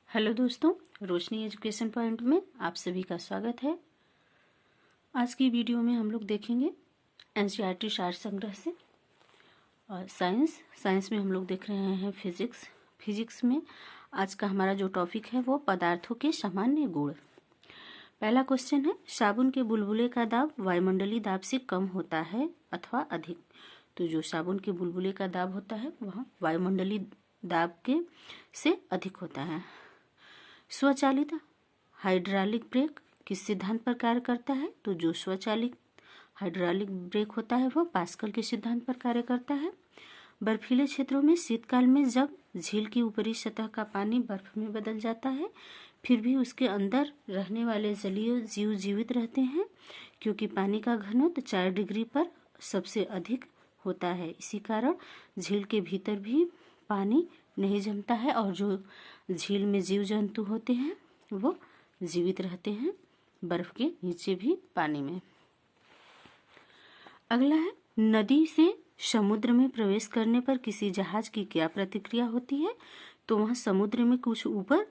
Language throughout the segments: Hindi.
हेलो दोस्तों, रोशनी एजुकेशन पॉइंट में आप सभी का स्वागत है। आज की वीडियो में हम लोग देखेंगे एनसीईआरटी सार संग्रह से और साइंस में हम लोग देख रहे हैं फिजिक्स में आज का हमारा जो टॉपिक है वो पदार्थों के सामान्य गुण। पहला क्वेश्चन है, साबुन के बुलबुले का दाब वायुमंडलीय दाब से कम होता है अथवा अधिक। तो जो साबुन के बुलबुले का दाब होता है वह वायुमंडलीय दाब के से अधिक होता है। स्वचालित हाइड्रोलिक ब्रेक किस सिद्धांत पर कार्य करता है? तो जो स्वचालित हाइड्रोलिक ब्रेक होता है वह पास्कल के सिद्धांत पर कार्य करता है। बर्फीले क्षेत्रों में शीतकाल में जब झील की ऊपरी सतह का पानी बर्फ में बदल जाता है फिर भी उसके अंदर रहने वाले जलीय जीव जीवित रहते हैं, क्योंकि पानी का घनत्व 4 डिग्री पर सबसे अधिक होता है। इसी कारण झील के भीतर भी पानी नहीं जमता है और जो झील में जीव जंतु होते हैं वो जीवित रहते हैं बर्फ के नीचे भी पानी में। अगला है, नदी से समुद्र में प्रवेश करने पर किसी जहाज की क्या प्रतिक्रिया होती है? तो वह समुद्र में कुछ ऊपर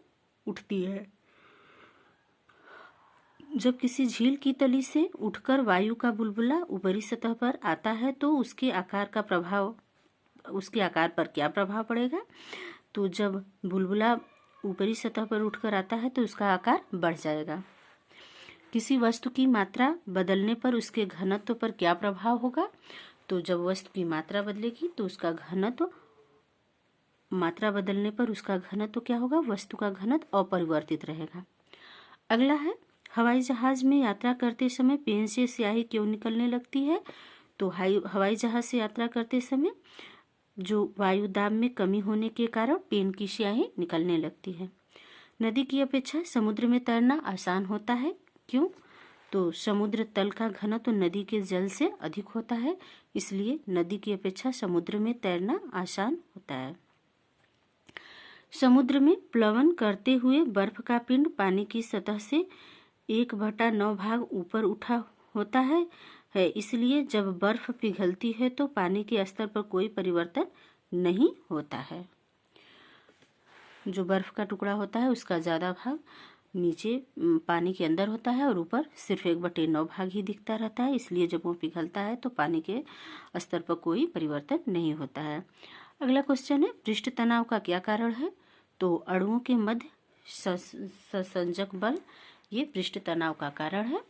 उठती है। जब किसी झील की तली से उठकर वायु का बुलबुला ऊपरी सतह पर आता है तो उसके आकार पर क्या प्रभाव पड़ेगा? तो जब बुलबुला ऊपरी सतह पर उठकर आता है तो उसका आकार बढ़ जाएगा। किसी वस्तु की मात्रा बदलने पर उसके घनत्व पर क्या प्रभाव होगा? तो जब वस्तु की मात्रा बदलेगी तो उसका घनत्व क्या होगा? वस्तु का घनत्व अपरिवर्तित रहेगा। अगला है, हवाई जहाज में यात्रा करते समय पेन से स्याही क्यों निकलने लगती है? तो हवाई जहाज से यात्रा करते समय जो वायु दाब में कमी होने के कारण पेन की स्याही निकलने लगती है। नदी की अपेक्षा समुद्र में तैरना आसान होता है, क्यों? तो समुद्र तल का घनत्व नदी के जल से अधिक होता है, इसलिए नदी की अपेक्षा समुद्र में तैरना आसान होता है। समुद्र में प्लवन करते हुए बर्फ का पिंड पानी की सतह से 1/9 भाग ऊपर उठा होता है, इसलिए जब बर्फ पिघलती है तो पानी के स्तर पर कोई परिवर्तन नहीं होता है। जो बर्फ का टुकड़ा होता है उसका ज़्यादा भाग नीचे पानी के अंदर होता है और ऊपर सिर्फ 1/9 भाग ही दिखता रहता है, इसलिए जब वो पिघलता है तो पानी के स्तर पर कोई परिवर्तन नहीं होता है। अगला क्वेश्चन है, पृष्ठ तनाव का क्या कारण है? तो अणुओं के मध्य संसंजक बल ये पृष्ठ तनाव का कारण है।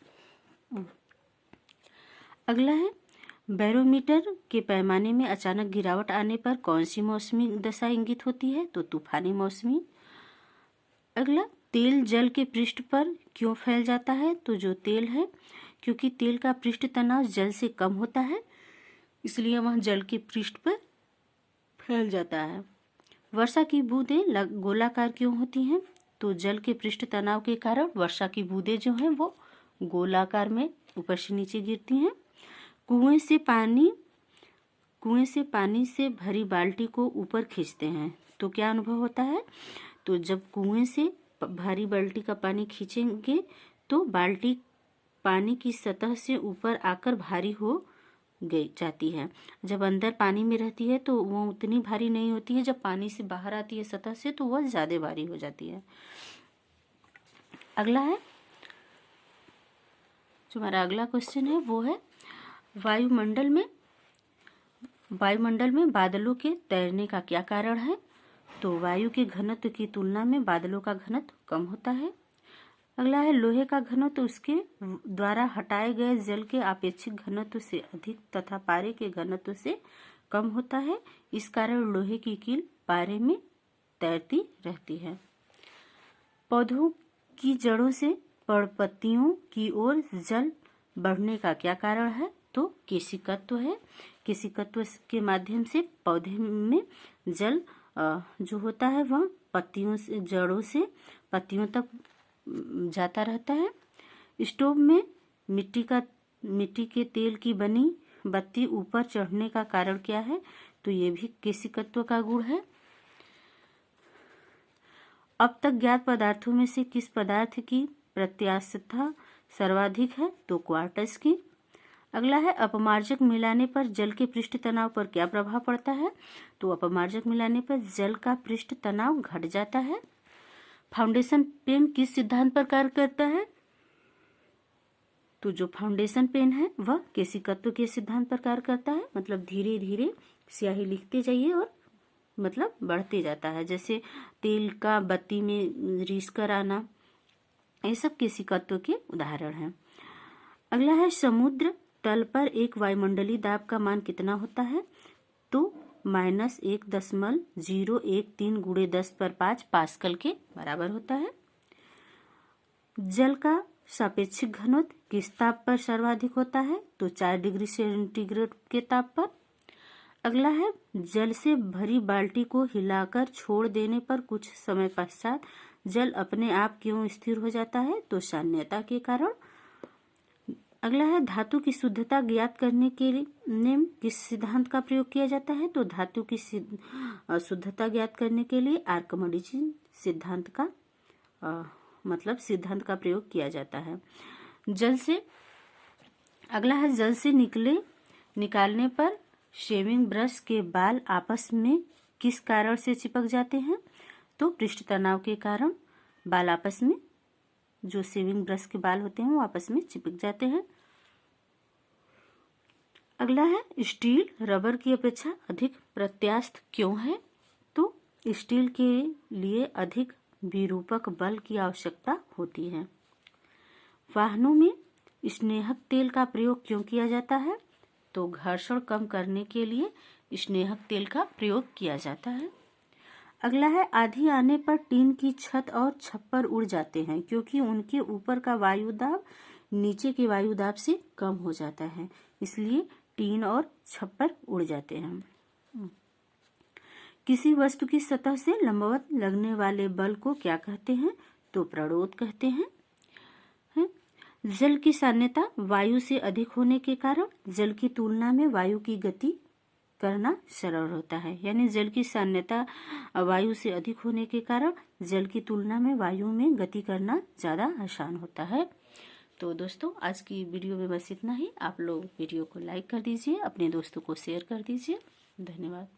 अगला है, बैरोमीटर के पैमाने में अचानक गिरावट आने पर कौन सी मौसमी दशा इंगित होती है? तो तूफानी मौसमी। अगला, तेल जल के पृष्ठ पर क्यों फैल जाता है? तो जो तेल है, क्योंकि तेल का पृष्ठ तनाव जल से कम होता है, इसलिए वह जल के पृष्ठ पर फैल जाता है। वर्षा की बूंदें गोलाकार क्यों होती हैं? तो जल के पृष्ठ तनाव के कारण वर्षा की बूंदें जो हैं वो गोलाकार में ऊपर से नीचे गिरती हैं। कुएं से पानी से भरी बाल्टी को ऊपर खींचते हैं तो क्या अनुभव होता है? तो जब कुएं से भारी बाल्टी का पानी खींचेंगे तो बाल्टी पानी की सतह से ऊपर आकर भारी हो जाती है। जब अंदर पानी में रहती है तो वो उतनी भारी नहीं होती है, जब पानी से बाहर आती है सतह से तो वह ज्यादा भारी हो जाती है। अगला है, जो हमारा अगला क्वेश्चन है वो है, वायुमंडल में बादलों के तैरने का क्या कारण है? तो वायु के घनत्व की तुलना में बादलों का घनत्व कम होता है। अगला है, लोहे का घनत्व उसके द्वारा हटाए गए जल के आपेक्षिक घनत्व से अधिक तथा पारे के घनत्व से कम होता है, इस कारण लोहे की कील पारे में तैरती रहती है। पौधों की जड़ों से पर्णपत्तियों की ओर जल बढ़ने का क्या कारण है? तो केशिकत्व है। केशिकत्व के माध्यम से पौधे में जल जो होता है वह जड़ों से पत्तियों तक जाता रहता है। स्टोव में मिट्टी के तेल की बनी बत्ती ऊपर चढ़ने का कारण क्या है? तो ये भी केशिकत्व का गुण है। अब तक ज्ञात पदार्थों में से किस पदार्थ की प्रत्यास्थता सर्वाधिक है? तो क्वार्टज की। अगला है, अपमार्जक मिलाने पर जल के पृष्ठ तनाव पर क्या प्रभाव पड़ता है? तो अपमार्जक मिलाने पर जल का पृष्ठ तनाव घट जाता है। फाउंडेशन पेन किस सिद्धांत पर कार्य करता है? तो जो फाउंडेशन पेन है वह केशिकत्व के सिद्धांत पर कार्य करता है। मतलब धीरे धीरे स्याही लिखते जाइए और मतलब बढ़ते जाता है। जैसे तेल का बत्ती में रीस कर आना, ये सब केशिकत्व के उदाहरण हैं। अगला है समुद्र तल पर एक वायुमंडलीय दाब का मान कितना होता है? तो -1.013 गुणे 10⁵ पास्कल के बराबर होता है। जल का सापेक्षिक घनत्व किस ताप पर सर्वाधिक होता है? तो 4 डिग्री सेंटीग्रेड के ताप पर। अगला है जल से भरी बाल्टी को हिलाकर छोड़ देने पर कुछ समय पश्चात जल अपने आप क्यों स्थिर हो जाता है? तो साम्यता के कारण। अगला है धातु की शुद्धता ज्ञात करने के लिए किस सिद्धांत का प्रयोग किया जाता है? तो धातु की शुद्धता ज्ञात करने के लिए आर्किमिडीज सिद्धांत का सिद्धांत का प्रयोग किया जाता है। जल से अगला है जल से निकालने पर शेविंग ब्रश के बाल आपस में किस कारण से चिपक जाते हैं? तो पृष्ठ तनाव के कारण बाल आपस में, जो शेविंग ब्रश के बाल होते हैं वो आपस में चिपक जाते हैं। अगला है स्टील रबर की अपेक्षा अधिक प्रत्यास्थ क्यों है? तो स्टील के लिए अधिक विरूपक बल की आवश्यकता होती है। वाहनों में स्नेहक तेल का प्रयोग क्यों किया जाता है? तो घर्षण कम करने के लिए स्नेहक तेल का प्रयोग किया जाता है। अगला है आंधी आने पर टीन की छत और छप्पर उड़ जाते हैं क्योंकि उनके ऊपर का वायुदाब नीचे के वायुदाब से कम हो जाता है, इसलिए टीन और छप्पर उड़ जाते हैं। किसी वस्तु की सतह से लंबवत लगने वाले बल को क्या कहते हैं? तो प्रणोद कहते हैं। जल की साम्यता वायु से अधिक होने के कारण जल की तुलना में वायु की गति करना सरल होता है। यानी जल की साम्यता वायु से अधिक होने के कारण जल की तुलना में वायु में गति करना ज़्यादा आसान होता है। तो दोस्तों आज की वीडियो में बस इतना ही। आप लोग वीडियो को लाइक कर दीजिए, अपने दोस्तों को शेयर कर दीजिए। धन्यवाद।